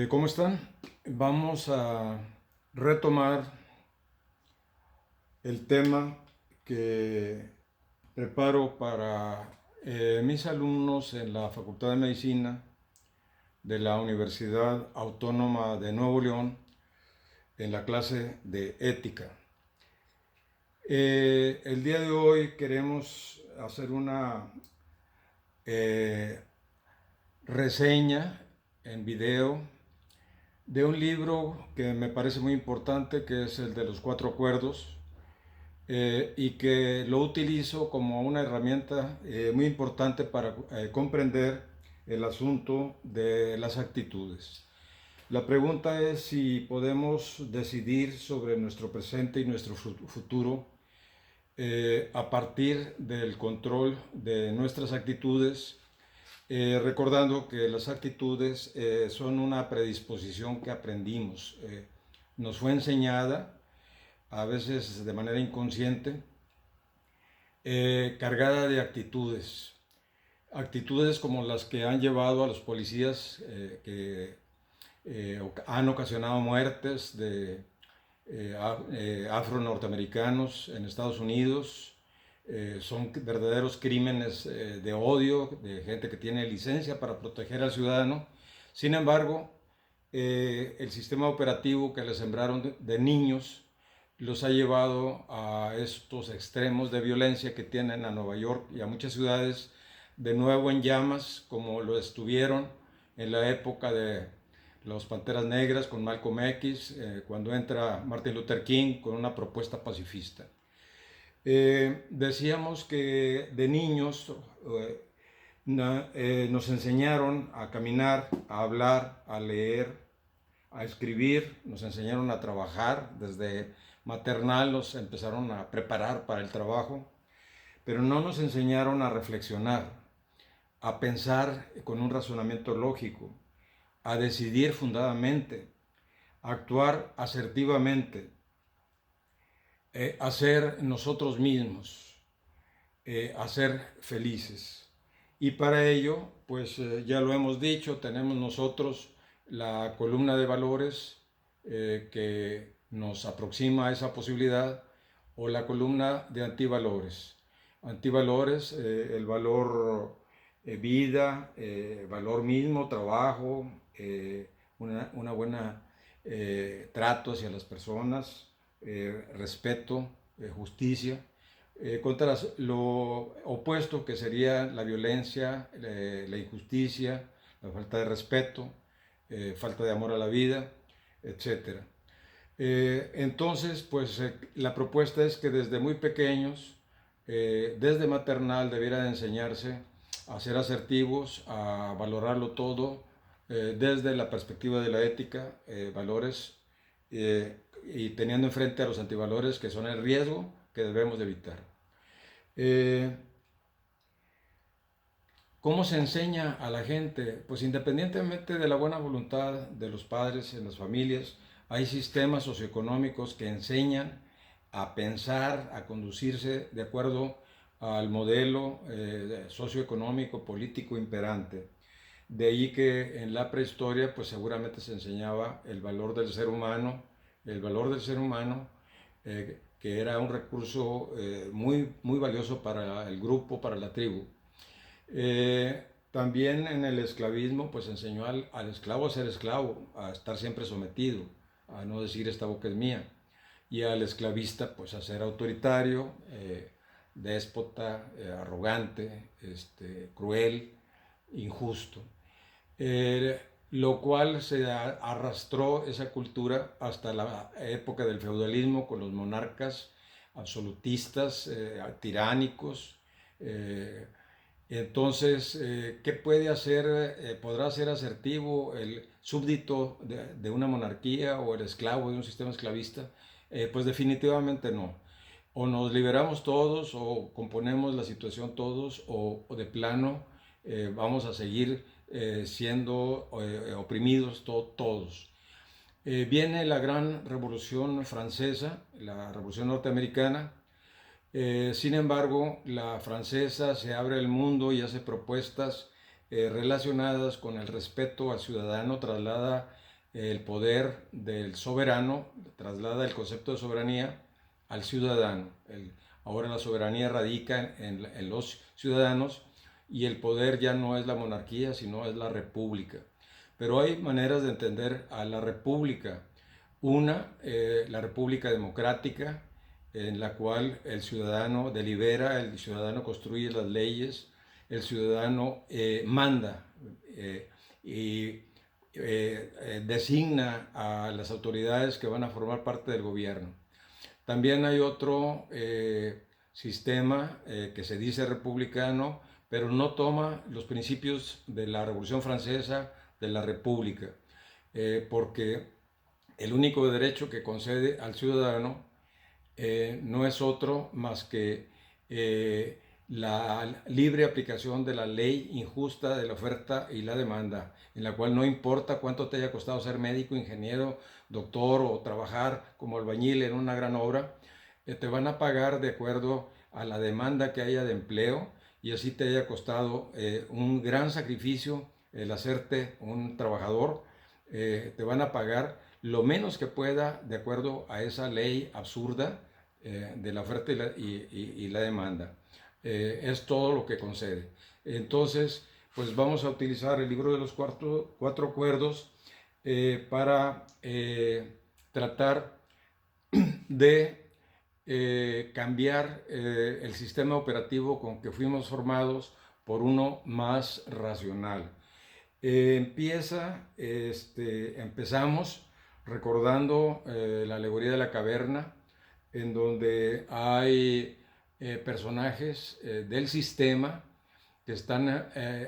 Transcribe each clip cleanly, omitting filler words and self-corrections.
¿Cómo están? Vamos a retomar el tema que preparo para mis alumnos en la Facultad de Medicina de la Universidad Autónoma de Nuevo León en la clase de ética. El día de hoy queremos hacer una eh, reseña en video de un libro que me parece muy importante, que es el de los Cuatro Acuerdos, y que lo utilizo como una herramienta muy importante para comprender el asunto de las actitudes. La pregunta es si podemos decidir sobre nuestro presente y nuestro futuro a partir del control de nuestras actitudes, recordando que las actitudes son una predisposición que aprendimos, nos fue enseñada, a veces de manera inconsciente, cargada de actitudes. Actitudes como las que han llevado a los policías que han ocasionado muertes de afro-norteamericanos en Estados Unidos. Son verdaderos crímenes de odio, de gente que tiene licencia para proteger al ciudadano. Sin embargo, el sistema operativo que les sembraron de niños los ha llevado a estos extremos de violencia que tienen a Nueva York y a muchas ciudades de nuevo en llamas, como lo estuvieron en la época de los Panteras Negras con Malcolm X, cuando entra Martin Luther King con una propuesta pacifista. Decíamos que de niños nos enseñaron a caminar, a hablar, a leer, a escribir, nos enseñaron a trabajar, desde maternal nos empezaron a preparar para el trabajo, pero no nos enseñaron a reflexionar, a pensar con un razonamiento lógico, a decidir fundadamente, a actuar asertivamente, a ser nosotros mismos, a ser felices. Y para ello, pues ya lo hemos dicho, tenemos nosotros la columna de valores que nos aproxima a esa posibilidad, o la columna de antivalores. Antivalores, el valor vida, valor mismo, trabajo, una buena trato hacia las personas, respeto, justicia, contra lo opuesto, que sería la violencia, la injusticia, la falta de respeto, falta de amor a la vida, etc. Entonces, pues la propuesta es que desde muy pequeños, desde maternal, debiera de enseñarse a ser asertivos, a valorarlo todo, desde la perspectiva de la ética, valores, y teniendo enfrente a los antivalores, que son el riesgo que debemos de evitar. ¿Cómo se enseña a la gente? Pues independientemente de la buena voluntad de los padres en las familias, hay sistemas socioeconómicos que enseñan a pensar, a conducirse de acuerdo al modelo socioeconómico, político imperante. De ahí que en la prehistoria pues seguramente se enseñaba el valor del ser humano, que era un recurso muy valioso para el grupo, para la tribu. También en el esclavismo pues enseñó al esclavo a ser esclavo, a estar siempre sometido, a no decir esta boca es mía, y al esclavista pues a ser autoritario, déspota, arrogante, cruel, injusto. Lo cual se arrastró esa cultura hasta la época del feudalismo, con los monarcas absolutistas, tiránicos. Entonces, ¿qué puede hacer? ¿Podrá ser asertivo el súbdito de una monarquía o el esclavo de un sistema esclavista? Pues definitivamente no. O nos liberamos todos, o componemos la situación todos, o de plano vamos a seguir siendo oprimidos todos. Viene la gran revolución francesa, la revolución norteamericana. Sin embargo, la francesa se abre al mundo y hace propuestas relacionadas con el respeto al ciudadano, traslada el poder del soberano, traslada el concepto de soberanía al ciudadano. Ahora la soberanía radica en los ciudadanos y el poder ya no es la monarquía, sino es la república. Pero hay maneras de entender a la república. Una, la república democrática, en la cual el ciudadano delibera, el ciudadano construye las leyes, el ciudadano manda y designa a las autoridades que van a formar parte del gobierno. También hay otro sistema que se dice republicano, pero no toma los principios de la Revolución Francesa, de la República, porque el único derecho que concede al ciudadano no es otro más que la libre aplicación de la ley injusta de la oferta y la demanda, en la cual no importa cuánto te haya costado ser médico, ingeniero, doctor o trabajar como albañil en una gran obra, te van a pagar de acuerdo a la demanda que haya de empleo, y así te haya costado un gran sacrificio el hacerte un trabajador, te van a pagar lo menos que pueda de acuerdo a esa ley absurda de la oferta y la demanda. Es todo lo que concede. Entonces, pues vamos a utilizar el libro de los cuatro acuerdos para tratar de cambiar el sistema operativo con que fuimos formados por uno más racional. Empezamos recordando la alegoría de la caverna, en donde hay personajes del sistema que están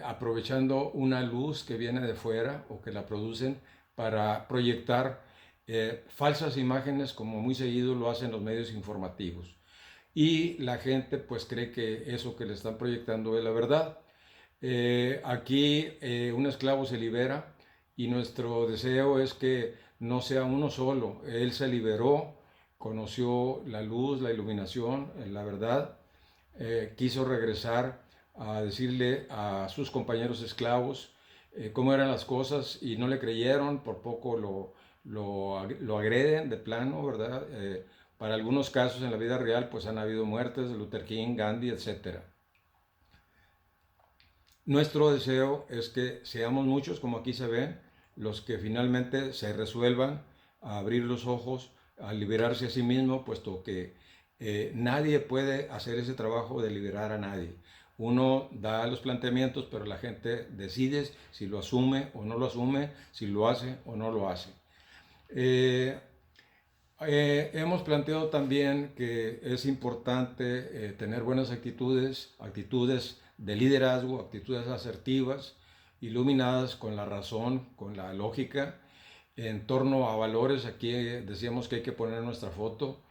aprovechando una luz que viene de fuera o que la producen para proyectar falsas imágenes, como muy seguido lo hacen los medios informativos. Y la gente pues cree que eso que le están proyectando es la verdad. Aquí un esclavo se libera y nuestro deseo es que no sea uno solo. Él se liberó, conoció la luz, la iluminación, la verdad, quiso regresar a decirle a sus compañeros esclavos cómo eran las cosas y no le creyeron, por poco lo agreden de plano, ¿verdad? Para algunos casos en la vida real pues han habido muertes de Luther King, Gandhi, etcétera. Nuestro deseo es que seamos muchos, como aquí se ven, los que finalmente se resuelvan a abrir los ojos, a liberarse a sí mismo, puesto que nadie puede hacer ese trabajo de liberar a nadie. Uno da los planteamientos, pero la gente decide si lo asume o no lo asume, si lo hace o no lo hace. Hemos planteado también que es importante tener buenas actitudes de liderazgo, actitudes asertivas, iluminadas con la razón, con la lógica, en torno a valores. Aquí decíamos que hay que poner nuestra foto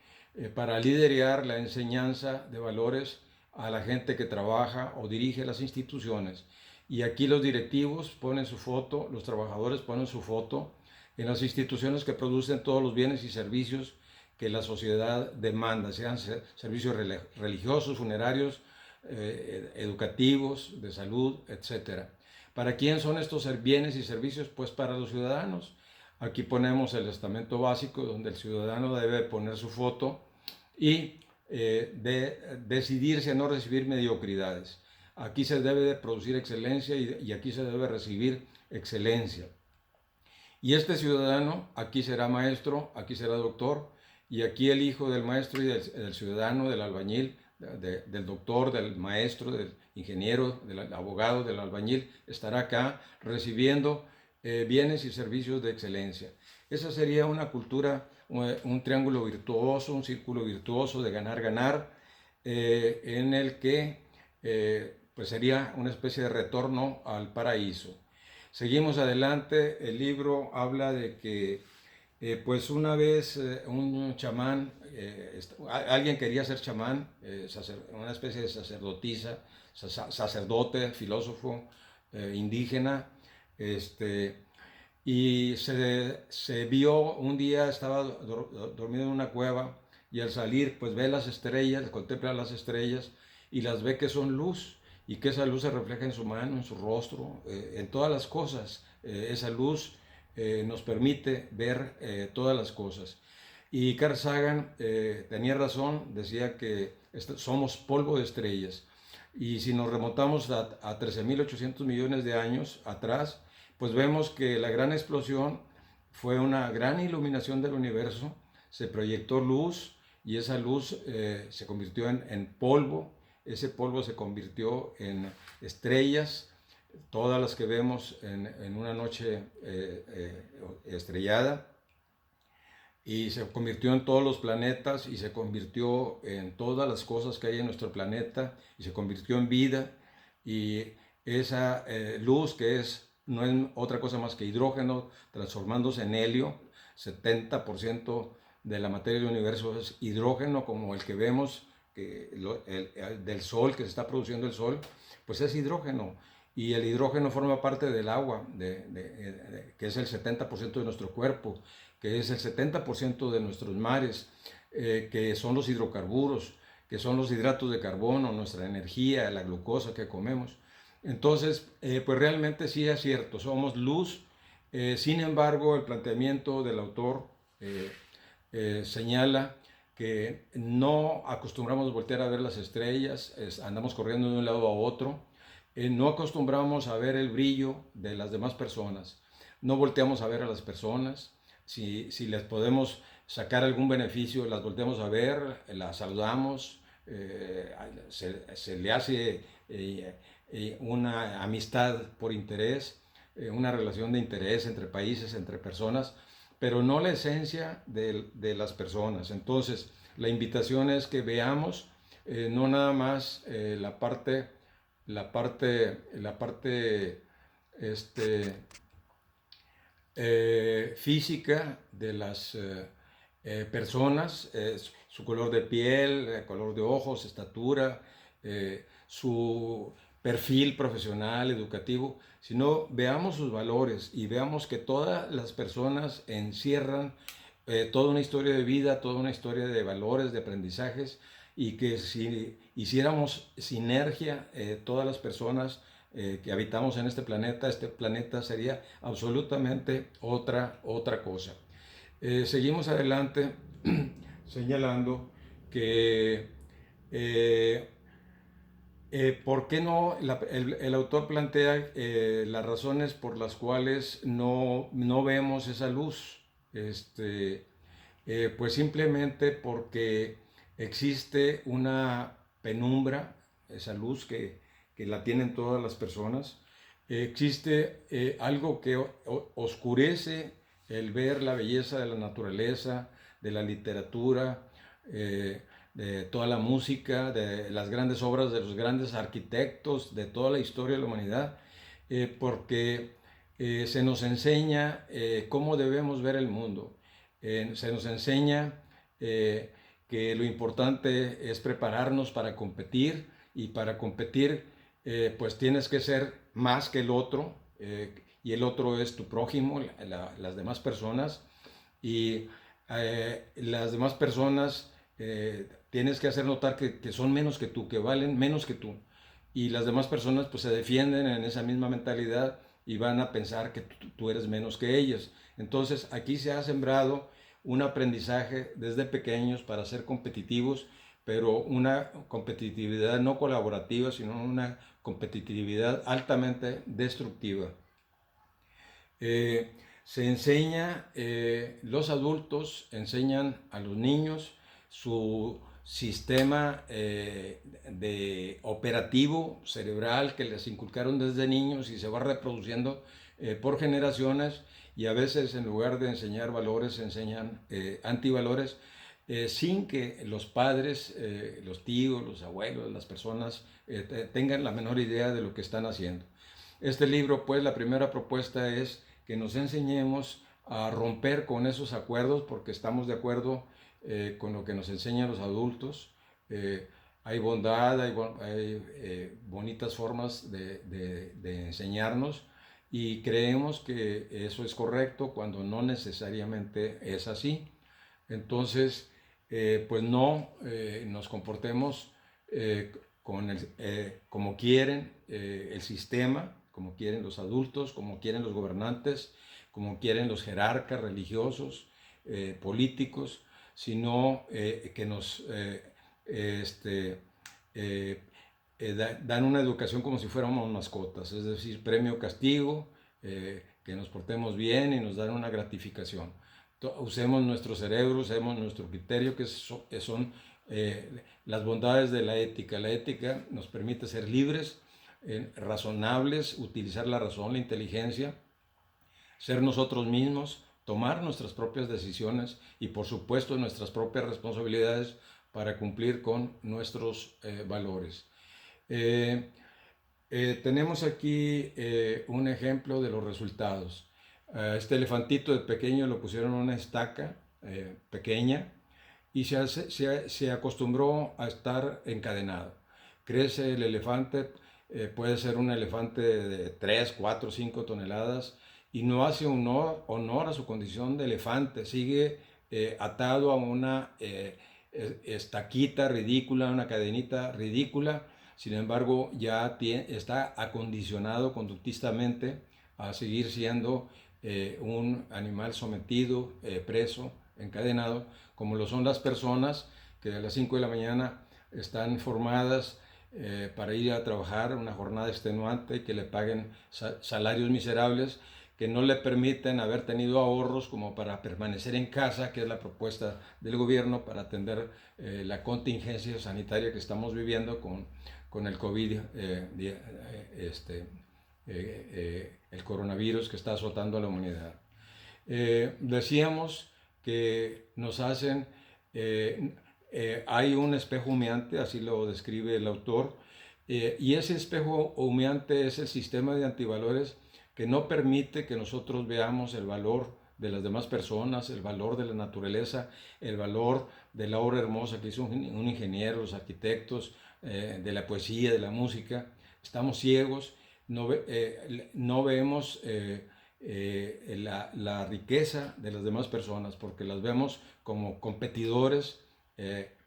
para liderar la enseñanza de valores a la gente que trabaja o dirige las instituciones. Y aquí los directivos ponen su foto, los trabajadores ponen su foto en las instituciones que producen todos los bienes y servicios que la sociedad demanda, sean servicios religiosos, funerarios, educativos, de salud, etc. ¿Para quién son estos bienes y servicios? Pues para los ciudadanos. Aquí ponemos el estamento básico, donde el ciudadano debe poner su foto y decidirse a no recibir mediocridades. Aquí se debe de producir excelencia y aquí se debe recibir excelencia. Y este ciudadano aquí será maestro, aquí será doctor, y aquí el hijo del maestro y del ciudadano, del albañil, del doctor, del maestro, del ingeniero, del abogado, del albañil, estará acá recibiendo bienes y servicios de excelencia. Esa sería una cultura, un triángulo virtuoso, un círculo virtuoso de ganar-ganar, en el que pues sería una especie de retorno al paraíso. Seguimos adelante. El libro habla de que pues una vez un chamán, alguien quería ser chamán, una especie de sacerdotisa, sacerdote, filósofo indígena, y se vio un día, estaba dormido en una cueva, y al salir pues ve las estrellas, contempla las estrellas y las ve que son luz, y que esa luz se refleja en su mano, en su rostro, en todas las cosas. Esa luz nos permite ver todas las cosas. Y Carl Sagan tenía razón, decía que somos polvo de estrellas. Y si nos remontamos a 13.800 millones de años atrás, pues vemos que la gran explosión fue una gran iluminación del universo, se proyectó luz y esa luz se convirtió en polvo, ese polvo se convirtió en estrellas, todas las que vemos en una noche estrellada, y se convirtió en todos los planetas y se convirtió en todas las cosas que hay en nuestro planeta y se convirtió en vida, y esa luz que no es otra cosa más que hidrógeno transformándose en helio. 70% de la materia del universo es hidrógeno, como el que vemos del sol, que se está produciendo el sol, pues es hidrógeno. Y el hidrógeno forma parte del agua, que es el 70% de nuestro cuerpo, que es el 70% de nuestros mares, que son los hidrocarburos, que son los hidratos de carbono, nuestra energía, la glucosa que comemos. Entonces, pues realmente sí es cierto, somos luz. Sin embargo, el planteamiento del autor señala que no acostumbramos voltear a ver las estrellas, andamos corriendo de un lado a otro, no acostumbramos a ver el brillo de las demás personas, no volteamos a ver a las personas. Si les podemos sacar algún beneficio, las volteamos a ver, las saludamos, se le hace una amistad por interés, una relación de interés entre países, entre personas, pero no la esencia de las personas. Entonces, la invitación es que veamos no nada más la parte este, física de las personas, su color de piel, color de ojos, estatura, su perfil profesional, educativo, sino veamos sus valores y veamos que todas las personas encierran toda una historia de vida, toda una historia de valores, de aprendizajes, y que si hiciéramos sinergia, todas las personas que habitamos en este planeta sería absolutamente otra cosa. Seguimos adelante señalando que ¿por qué no? El autor plantea las razones por las cuales no vemos esa luz. Pues simplemente porque existe una penumbra, esa luz que la tienen todas las personas. Existe algo que oscurece el ver la belleza de la naturaleza, de la literatura, de toda la música, de las grandes obras de los grandes arquitectos, de toda la historia de la humanidad, porque se nos enseña cómo debemos ver el mundo. Se nos enseña que lo importante es prepararnos para competir, y para competir pues tienes que ser más que el otro, y el otro es tu prójimo, las demás personas, y las demás personas tienes que hacer notar que son menos que tú, que valen menos que tú, y las demás personas pues se defienden en esa misma mentalidad y van a pensar que tú eres menos que ellos. Entonces aquí se ha sembrado un aprendizaje desde pequeños para ser competitivos, pero una competitividad no colaborativa, sino una competitividad altamente destructiva. Se enseña, los adultos enseñan a los niños su sistema de operativo cerebral que les inculcaron desde niños y se va reproduciendo por generaciones, y a veces en lugar de enseñar valores enseñan antivalores, sin que los padres, los tíos, los abuelos, las personas tengan la menor idea de lo que están haciendo. Este libro, pues, la primera propuesta es que nos enseñemos a romper con esos acuerdos, porque estamos de acuerdo con lo que nos enseñan los adultos. Hay bondad, hay bonitas formas de enseñarnos, y creemos que eso es correcto cuando no necesariamente es así. Entonces, pues no nos comportemos como quieren el sistema, como quieren los adultos, como quieren los gobernantes, como quieren los jerarcas religiosos, políticos, sino que nos dan una educación como si fuéramos mascotas, es decir, premio, castigo, que nos portemos bien y nos dan una gratificación. Usemos nuestro cerebro, usemos nuestro criterio, que son las bondades de la ética. La ética nos permite ser libres, razonables, utilizar la razón, la inteligencia, ser nosotros mismos, tomar nuestras propias decisiones y por supuesto nuestras propias responsabilidades para cumplir con nuestros valores. Tenemos aquí un ejemplo de los resultados. Este elefantito de pequeño lo pusieron en una estaca pequeña y se acostumbró a estar encadenado. Crece el elefante, puede ser un elefante de 3, 4, 5 toneladas y no hace honor a su condición de elefante, sigue atado a una estaquita ridícula, una cadenita ridícula. Sin embargo, ya está acondicionado conductistamente a seguir siendo un animal sometido, preso, encadenado, como lo son las personas que a las 5 de la mañana están formadas para ir a trabajar una jornada extenuante, que le paguen salarios miserables, que no le permiten haber tenido ahorros como para permanecer en casa, que es la propuesta del gobierno para atender la contingencia sanitaria que estamos viviendo con el COVID, el coronavirus que está azotando a la humanidad. Decíamos que nos hacen, hay un espejo humeante, así lo describe el autor, y ese espejo humeante es el sistema de antivalores que no permite que nosotros veamos el valor de las demás personas, el valor de la naturaleza, el valor de la obra hermosa que hizo un ingeniero, los arquitectos, de la poesía, de la música. Estamos ciegos, no vemos la riqueza de las demás personas porque las vemos como competidores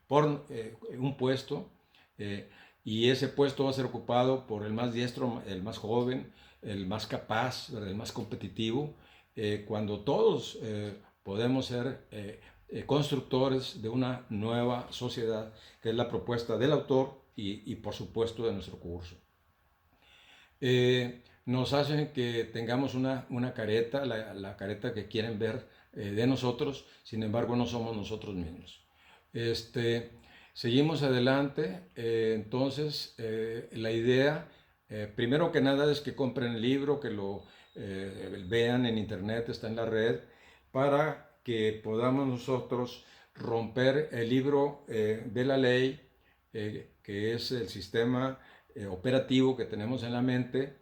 por un puesto, y ese puesto va a ser ocupado por el más diestro, el más joven, el más capaz, el más competitivo, cuando todos podemos ser constructores de una nueva sociedad, que es la propuesta del autor y por supuesto de nuestro curso. Nos hacen que tengamos una careta, la careta que quieren ver de nosotros, sin embargo no somos nosotros mismos. Seguimos adelante, entonces la idea, primero que nada, es que compren el libro, que lo vean en internet, está en la red, para que podamos nosotros romper el libro de la ley, que es el sistema operativo que tenemos en la mente,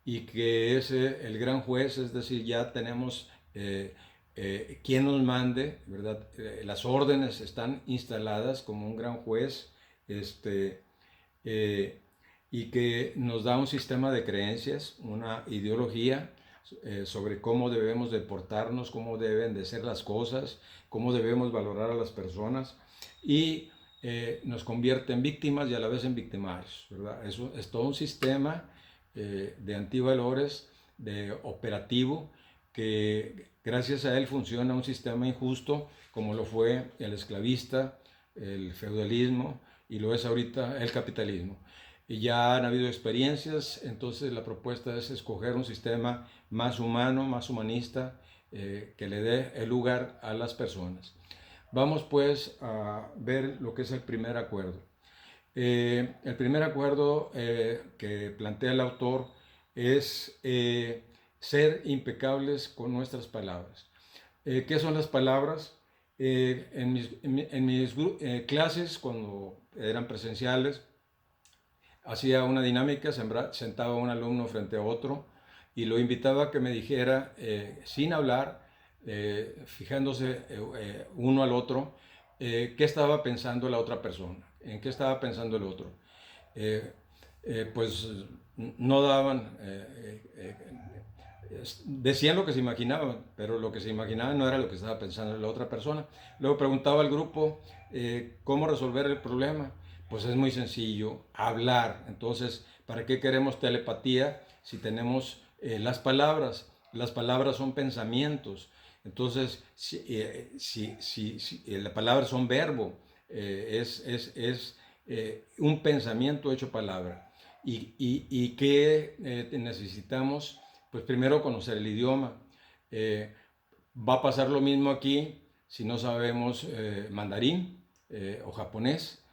y que es el gran juez, es decir, ya tenemos quien nos mande, ¿verdad? Las órdenes están instaladas como un gran juez, y que nos da un sistema de creencias, una ideología sobre cómo debemos de portarnos, cómo deben de ser las cosas, cómo debemos valorar a las personas, y nos convierte en víctimas y a la vez en victimarios, ¿verdad? Eso es todo un sistema de antivalores, de operativo, que gracias a él funciona un sistema injusto como lo fue el esclavista, el feudalismo, y lo es ahorita el capitalismo. Y ya han habido experiencias, entonces la propuesta es escoger un sistema más humano, más humanista, que le dé el lugar a las personas. Vamos pues a ver lo que es el primer acuerdo. El primer acuerdo que plantea el autor es ser impecables con nuestras palabras. ¿Qué son las palabras? En mis clases, cuando eran presenciales, hacía una dinámica, sentaba a un alumno frente a otro y lo invitaba a que me dijera, sin hablar, fijándose uno al otro, qué estaba pensando la otra persona, en qué estaba pensando el otro. Pues no daban, decían lo que se imaginaban, pero lo que se imaginaban no era lo que estaba pensando la otra persona. Luego preguntaba al grupo cómo resolver el problema. Pues es muy sencillo, hablar. Entonces, ¿para qué queremos telepatía si tenemos las palabras? Las palabras son pensamientos. Entonces, las palabras son verbo, es un pensamiento hecho palabra. ¿Y qué necesitamos? Pues primero conocer el idioma. Eh, Va a pasar lo mismo aquí si no sabemos mandarín o japonés.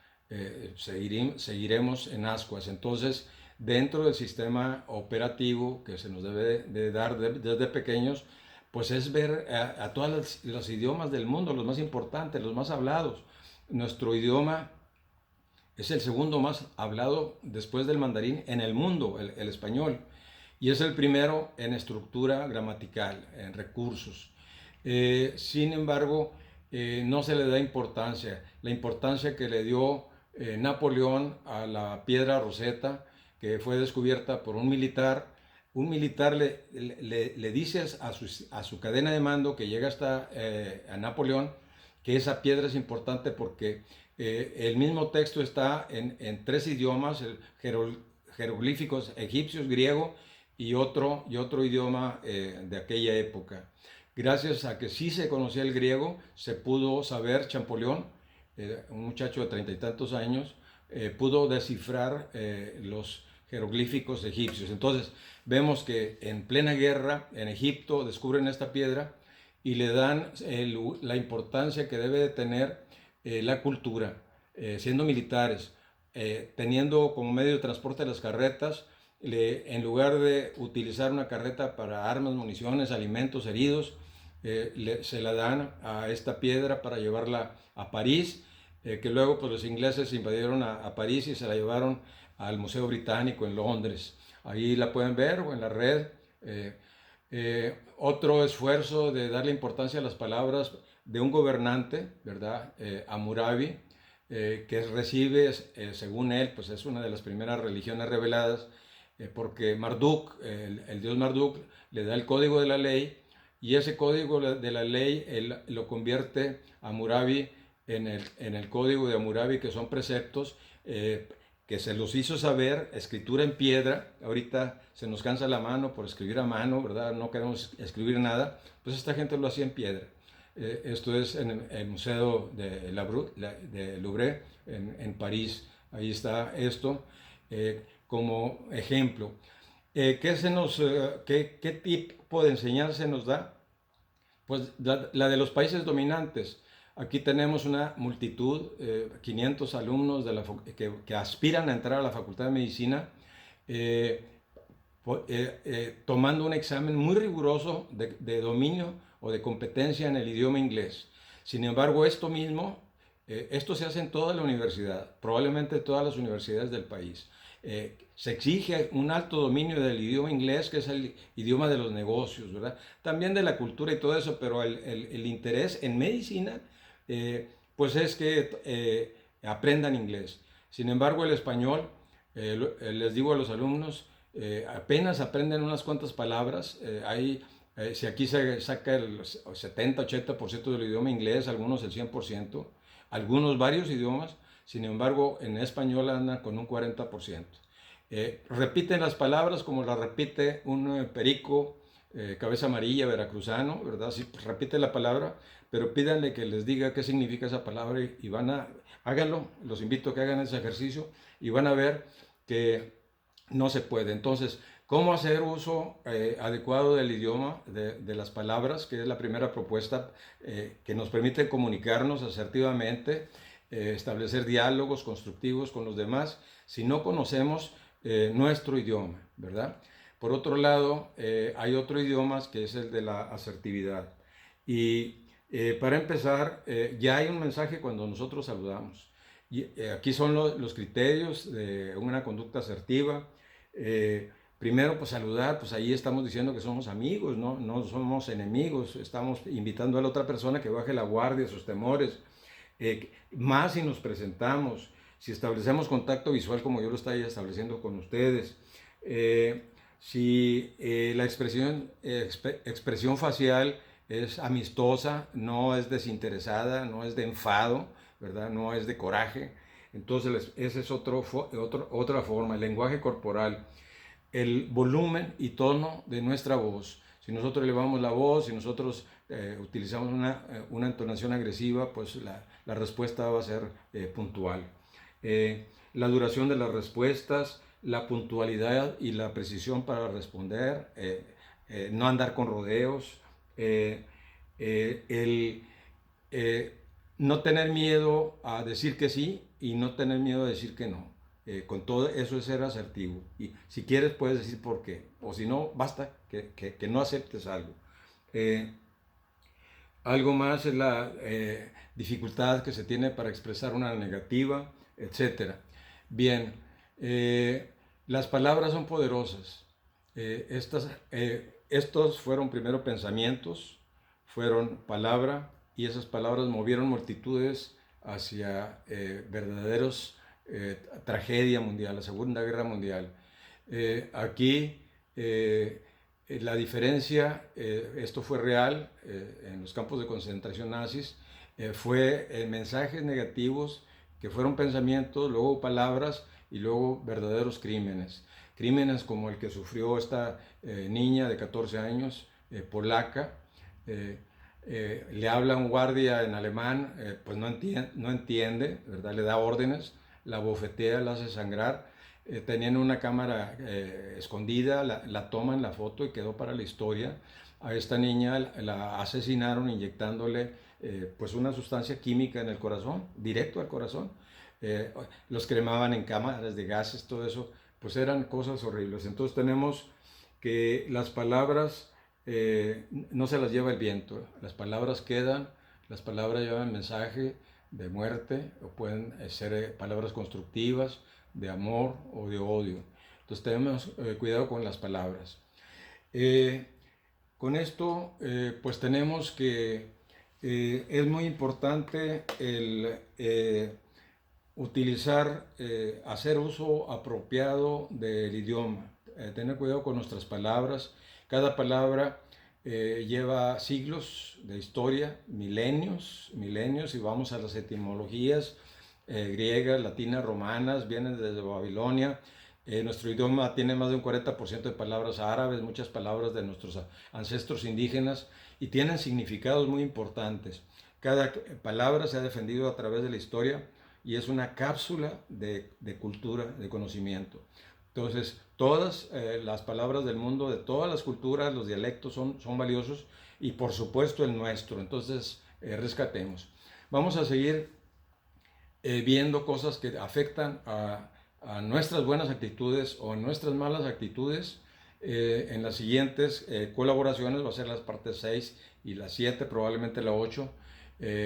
Seguiremos en ascuas. Entonces, dentro del sistema operativo que se nos debe de dar desde pequeños, pues es ver a todos los idiomas del mundo, los más importantes, los más hablados. Nuestro idioma es el segundo más hablado después del mandarín en el mundo, el español. Y es el primero en estructura gramatical, en recursos. Sin embargo, no se le da importancia. La importancia que le dio Napoleón a la piedra Rosetta, que fue descubierta por un militar le dice a su cadena de mando que llega hasta a Napoleón que esa piedra es importante porque el mismo texto está en tres idiomas, jeroglíficos egipcios, griego y otro idioma de aquella época. Gracias a que sí se conocía el griego, se pudo saber, Champollion, un muchacho de 30 y tantos años, pudo descifrar los jeroglíficos egipcios. Entonces vemos que en plena guerra en Egipto descubren esta piedra y le dan la importancia que debe de tener la cultura, siendo militares, teniendo como medio de transporte las carretas, en lugar de utilizar una carreta para armas, municiones, alimentos, heridos, se la dan a esta piedra para llevarla a París, que luego pues, los ingleses invadieron a París y se la llevaron al Museo Británico en Londres. Ahí la pueden ver o en la red. Otro esfuerzo de darle importancia a las palabras de un gobernante, ¿verdad? Hammurabi, que recibe, según él, pues es una de las primeras religiones reveladas, porque Marduk, el dios Marduk, le da el código de la ley y ese código de la ley él lo convierte a Hammurabi en el código de Hammurabi, que son preceptos que se los hizo saber, escritura en piedra. Ahorita se nos cansa la mano por escribir a mano, ¿verdad? No queremos escribir nada, pues esta gente lo hacía en piedra. Esto es en el Museo de Louvre en París, ahí está esto como ejemplo. ¿Qué tipo de enseñanza se nos da? Pues la de los países dominantes. Aquí tenemos una multitud, 500 alumnos que aspiran a entrar a la Facultad de Medicina, eh, tomando un examen muy riguroso de dominio o de competencia en el idioma inglés. Sin embargo, esto se hace en toda la universidad, probablemente todas las universidades del país. Se exige un alto dominio del idioma inglés, que es el idioma de los negocios, ¿verdad? También de la cultura y todo eso, pero el interés en medicina, pues es que aprendan inglés. Sin embargo, el español, les digo a los alumnos, apenas aprenden unas cuantas palabras. Si aquí se saca el 70-80% del idioma inglés, algunos el 100%, algunos varios idiomas, sin embargo en español andan con un 40%. Repiten las palabras como las repite un perico, cabeza amarilla, veracruzano, ¿verdad? Sí, pues, repite la palabra, pero pídanle que les diga qué significa esa palabra y háganlo, los invito a que hagan ese ejercicio y van a ver que no se puede. Entonces, ¿cómo hacer uso adecuado del idioma, de las palabras? Que es la primera propuesta que nos permite comunicarnos asertivamente, establecer diálogos constructivos con los demás, si no conocemos nuestro idioma, ¿verdad? Por otro lado, hay otro idioma que es el de la asertividad. Y para empezar, ya hay un mensaje cuando nosotros saludamos. Aquí son los criterios de una conducta asertiva. Primero, pues saludar, pues ahí estamos diciendo que somos amigos, ¿no? No somos enemigos, estamos invitando a la otra persona que baje la guardia, sus temores. Más si nos presentamos, si establecemos contacto visual como yo lo estoy estableciendo con ustedes, si la expresión facial es amistosa, no es desinteresada, no es de enfado, ¿verdad? No es de coraje. Entonces, esa es otra forma, el lenguaje corporal, el volumen y tono de nuestra voz. Si nosotros elevamos la voz, si nosotros utilizamos una entonación agresiva, pues la respuesta va a ser puntual. La duración de las respuestas, la puntualidad y la precisión para responder, no andar con rodeos, el no tener miedo a decir que sí y no tener miedo a decir que no. Con todo eso es ser asertivo. Y si quieres puedes decir por qué. O si no, basta que no aceptes algo. Eh, Algo más es la dificultad que se tiene para expresar una negativa, etcétera. Bien, las palabras son poderosas. Estos fueron primero pensamientos, fueron palabra, y esas palabras movieron multitudes hacia verdaderos tragedia mundial, la Segunda Guerra Mundial. Aquí la diferencia, esto fue real en los campos de concentración nazis, fue mensajes negativos que fueron pensamientos, luego palabras y luego verdaderos crímenes. Crímenes como el que sufrió esta niña de 14 años, polaca. Le habla a un guardia en alemán, pues no entiende, ¿verdad? Le da órdenes, la bofetea, la hace sangrar. Tenían una cámara escondida, la toman la foto y quedó para la historia. A esta niña la asesinaron inyectándole pues una sustancia química en el corazón, directo al corazón. Los cremaban en cámaras de gases, todo eso, pues eran cosas horribles. Entonces tenemos que las palabras no se las lleva el viento, las palabras quedan, las palabras llevan mensaje de muerte, o pueden ser palabras constructivas, de amor o de odio. Entonces tenemos cuidado con las palabras. Con esto, pues tenemos que es muy importante el utilizar, hacer uso apropiado del idioma, tener cuidado con nuestras palabras. Cada palabra lleva siglos de historia, milenios, y vamos a las etimologías griegas, latinas, romanas, vienen desde Babilonia. Nuestro idioma tiene más de un 40% de palabras árabes, muchas palabras de nuestros ancestros indígenas, y tienen significados muy importantes. Cada palabra se ha defendido a través de la historia y es una cápsula de cultura, de conocimiento. Entonces, todas las palabras del mundo, de todas las culturas, los dialectos son valiosos, y por supuesto el nuestro. Entonces, rescatemos. Vamos a seguir viendo cosas que afectan a nuestras buenas actitudes o a nuestras malas actitudes en las siguientes colaboraciones. Va a ser las partes 6 y la 7, probablemente la 8,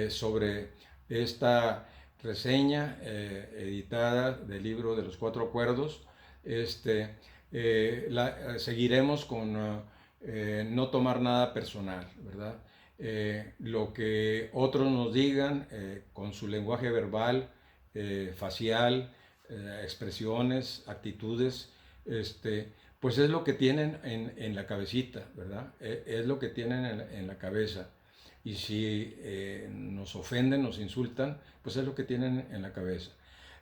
sobre esta reseña editada del libro de los 4 acuerdos. Seguiremos con no tomar nada personal, ¿verdad? Lo que otros nos digan con su lenguaje verbal, facial, expresiones, actitudes, pues es lo que tienen en la cabecita, ¿verdad? Es lo que tienen en la cabeza. Y si nos ofenden, nos insultan, pues es lo que tienen en la cabeza.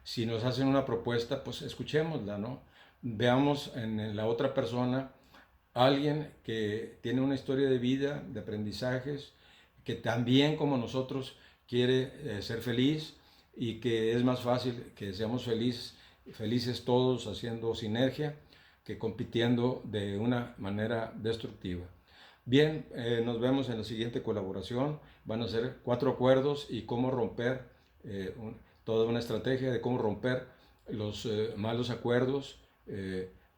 Si nos hacen una propuesta, pues escuchémosla, ¿no? Veamos en la otra persona alguien que tiene una historia de vida, de aprendizajes, que también como nosotros quiere ser feliz, y que es más fácil que seamos felices todos haciendo sinergia que compitiendo de una manera destructiva. Bien, nos vemos en la siguiente colaboración. Van a ser 4 acuerdos y cómo romper, toda una estrategia de cómo romper los malos acuerdos,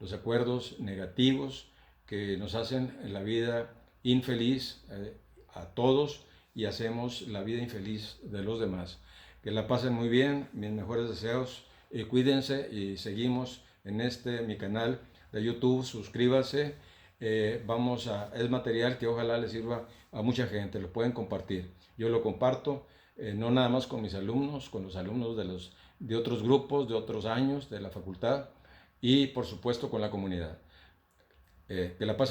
los acuerdos negativos que nos hacen la vida infeliz a todos y hacemos la vida infeliz de los demás. Que la pasen muy bien, mis mejores deseos, cuídense, y seguimos en mi canal de YouTube. Suscríbase. Es material que ojalá les sirva a mucha gente, lo pueden compartir. Yo lo comparto no nada más con mis alumnos, con los alumnos de otros grupos, de otros años de la facultad, y por supuesto con la comunidad. Que la pasen